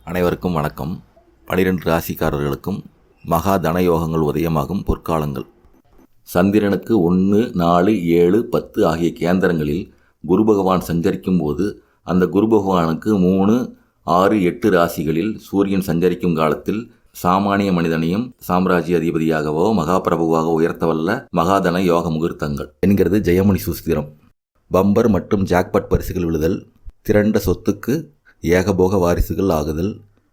அனைவருக்கும் வணக்கம். 12 ராசிக்காரர்களுக்கும் மகா தனயோகங்கள் உதயமாகும் பொற்காலங்கள். சந்திரனுக்கு 1, 4, 7, 10 ஆகிய கேந்திரங்களில் குரு பகவான் சஞ்சரிக்கும் போது அந்த குரு பகவானுக்கு 3, 6, 8 ராசிகளில் சூரியன் சஞ்சரிக்கும் காலத்தில் சாமானிய மனிதனையும் சாம்ராஜ்ய அதிபதியாகவோ மகாபிரபுவாக உயர்த்தவல்ல மகாதன யோக முகூர்த்தங்கள் என்கிறது ஜெயமணி சூஸ்திரம். பம்பர் மற்றும் ஜாக்பட் பரிசுகள் விழுதல், திரண்ட சொத்துக்கு ஏகபோக வாரிசுகள் ஆகுதல்,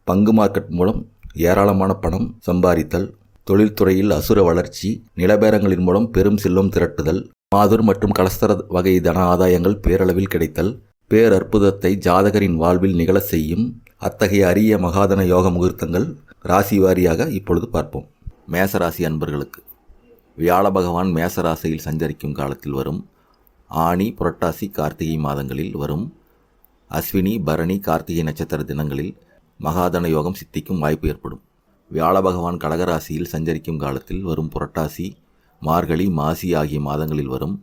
பங்கு மார்க்கெட் மூலம் ஏராளமான பணம் சம்பாதித்தல், தொழில்துறையில் அசுர வளர்ச்சி, நிலபேரங்களின் மூலம் பெரும் செல்வம் திரட்டுதல், மாதுர் மற்றும் கலஸ்தர வகை தன ஆதாயங்கள் பேரளவில் கிடைத்தல், பேரற்புதத்தை ஜாதகரின் வாழ்வில் நிகழ செய்யும் அத்தகைய அரிய மகாதன யோக முகூர்த்தங்கள் ராசி வாரியாக இப்பொழுது பார்ப்போம். மேசராசி அன்பர்களுக்கு வியாழ பகவான் மேசராசியில் சஞ்சரிக்கும் காலத்தில் வரும் ஆனி, புரட்டாசி, கார்த்திகை மாதங்களில் வரும் அஸ்வினி, பரணி, கார்த்திகை நட்சத்திர தினங்களில் மகாதன யோகம் சித்திக்கும் வாய்ப்பு ஏற்படும். வியாழ பகவான் கடகராசியில் சஞ்சரிக்கும் காலத்தில் வரும் புரட்டாசி, மார்கழி, மாசி ஆகிய மாதங்களில் வரும்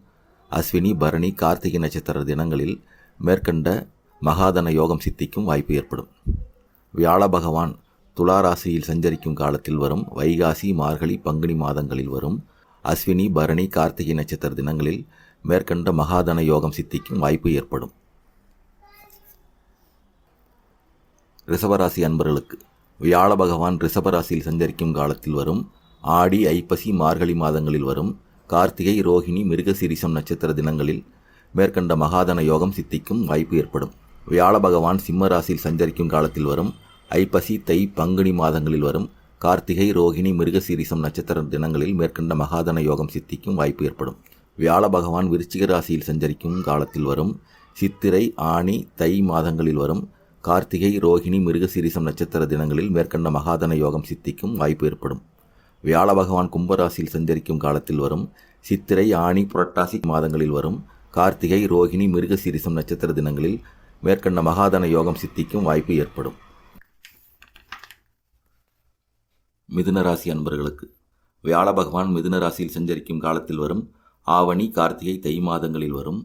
அஸ்வினி, பரணி, கார்த்திகை நட்சத்திர தினங்களில் மேற்கண்ட மகாதன யோகம் சித்திக்கும் வாய்ப்பு ஏற்படும். வியாழ பகவான் துளாராசியில் சஞ்சரிக்கும் காலத்தில் வரும் வைகாசி, மார்கழி, பங்குனி மாதங்களில் வரும் அஸ்வினி, பரணி, கார்த்திகை நட்சத்திர தினங்களில் மேற்கண்ட மகாதன யோகம் சித்திக்கும் வாய்ப்பு ஏற்படும். ரிஷபராசி அன்பர்களுக்கு வியாழ பகவான் ரிஷபராசியில் சஞ்சரிக்கும் காலத்தில் வரும் ஆடி, ஐப்பசி, மார்கழி மாதங்களில் வரும் கார்த்திகை, ரோகிணி, மிருகசீரிஷம் நட்சத்திர தினங்களில் மேற்கண்ட மகாதன யோகம் சித்திக்கும் வாய்ப்பு ஏற்படும். வியாழ பகவான் சிம்ம ராசியில் சஞ்சரிக்கும் காலத்தில் வரும் ஐப்பசி, தை, பங்குனி மாதங்களில் வரும் கார்த்திகை, ரோகிணி, மிருகசீரிஷம் நட்சத்திர தினங்களில் மேற்கண்ட மகாதன யோகம் சித்திக்கும் வாய்ப்பு ஏற்படும். வியாழ பகவான் விருச்சிக ராசியில் சஞ்சரிக்கும் காலத்தில் வரும் சித்திரை, ஆனி, தை மாதங்களில் வரும் கார்த்திகை, ரோகிணி, மிருகசீரிஷம் நட்சத்திர தினங்களில் மேற்கண்ட மகாதன யோகம் சித்திக்கும் வாய்ப்பு ஏற்படும். வியாழ பகவான் கும்பராசியில் சஞ்சரிக்கும் காலத்தில் வரும் சித்திரை, ஆனி, புரட்டாசி மாதங்களில் வரும் கார்த்திகை, ரோகிணி, மிருகசீரிஷம் நட்சத்திர தினங்களில் மேற்கண்ட மகாதன யோகம் சித்திக்கும் வாய்ப்பு ஏற்படும். மிதுன ராசி அன்பர்களுக்கு வியாழ பகவான் மிதுன ராசியில் சஞ்சரிக்கும் காலத்தில் வரும் ஆவணி, கார்த்திகை, தை மாதங்களில் வரும்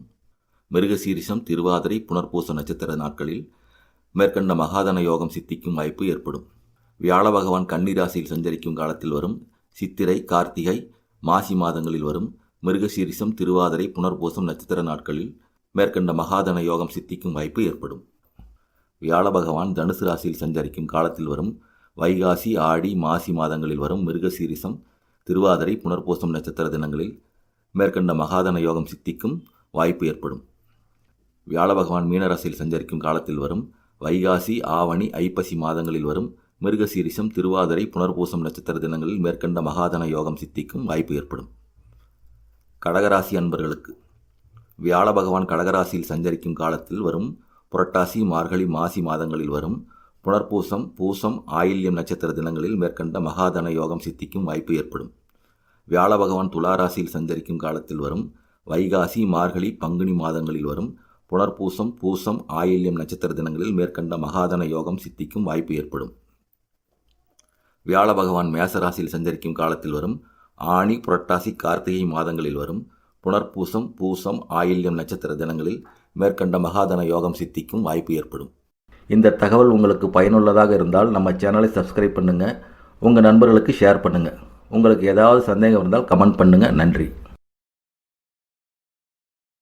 மிருகசீரிஷம், திருவாதிரை, புனர்பூச நட்சத்திர நாட்களில் மேற்கண்ட மகாதன யோகம் சித்திக்கும் வாய்ப்பு ஏற்படும். வியாழ பகவான் கன்னி ராசியில் சஞ்சரிக்கும் காலத்தில் வரும் சித்திரை, கார்த்திகை, மாசி மாதங்களில் வரும் மிருகசீரிஷம், திருவாதிரை, புனர்பூசம் நட்சத்திர நாட்களில் மேற்கண்ட மகாதன யோகம் சித்திக்கும் வாய்ப்பு ஏற்படும். வியாழ பகவான் தனுசு ராசியில் சஞ்சரிக்கும் காலத்தில் வரும் வைகாசி, ஆடி, மாசி மாதங்களில் வரும் மிருகசீரிஷம், திருவாதிரை, புனர்பூசம் நட்சத்திர தினங்களில் மேற்கண்ட மகாதன யோகம் சித்திக்கும் வாய்ப்பு ஏற்படும். வியாழ பகவான் மீனராசியில் சஞ்சரிக்கும் காலத்தில் வரும் வைகாசி, ஆவணி, ஐப்பசி மாதங்களில் வரும் மிருகசீரிஷம், திருவாதிரை, புனர்பூசம் நட்சத்திர தினங்களில் மேற்கண்ட மகாதன யோகம் சித்திக்கும் வாய்ப்பு ஏற்படும். கடகராசி அன்பர்களுக்கு வியாழ பகவான் கடகராசியில் சஞ்சரிக்கும் காலத்தில் வரும் புரட்டாசி, மார்கழி, மாசி மாதங்களில் வரும் புனர்பூசம், பூசம், ஆயில்யம் நட்சத்திர தினங்களில் மேற்கண்ட மகாதன யோகம் சித்திக்கும் வாய்ப்பு ஏற்படும். வியாழ பகவான் துளாராசியில் சஞ்சரிக்கும் காலத்தில் வரும் வைகாசி, மார்கழி, பங்குனி மாதங்களில் வரும் புனர்பூசம், பூசம், ஆயில்யம் நட்சத்திர தினங்களில் மேற்கண்ட மகாதன யோகம் சித்திக்கும் வாய்ப்பு ஏற்படும். வியாழ பகவான் மேசராசியில் சஞ்சரிக்கும் காலத்தில் வரும் ஆனி, புரட்டாசி, கார்த்திகை மாதங்களில் வரும் புனர்பூசம், பூசம், ஆயில்யம் நட்சத்திர தினங்களில் மேற்கண்ட மகாதன யோகம் சித்திக்கும் வாய்ப்பு ஏற்படும். இந்த தகவல் உங்களுக்கு பயனுள்ளதாக இருந்தால் நம்ம சேனலை சப்ஸ்கிரைப் பண்ணுங்கள், உங்கள் நண்பர்களுக்கு ஷேர் பண்ணுங்கள். உங்களுக்கு ஏதாவது சந்தேகம் இருந்தால் கமெண்ட் பண்ணுங்கள். நன்றி.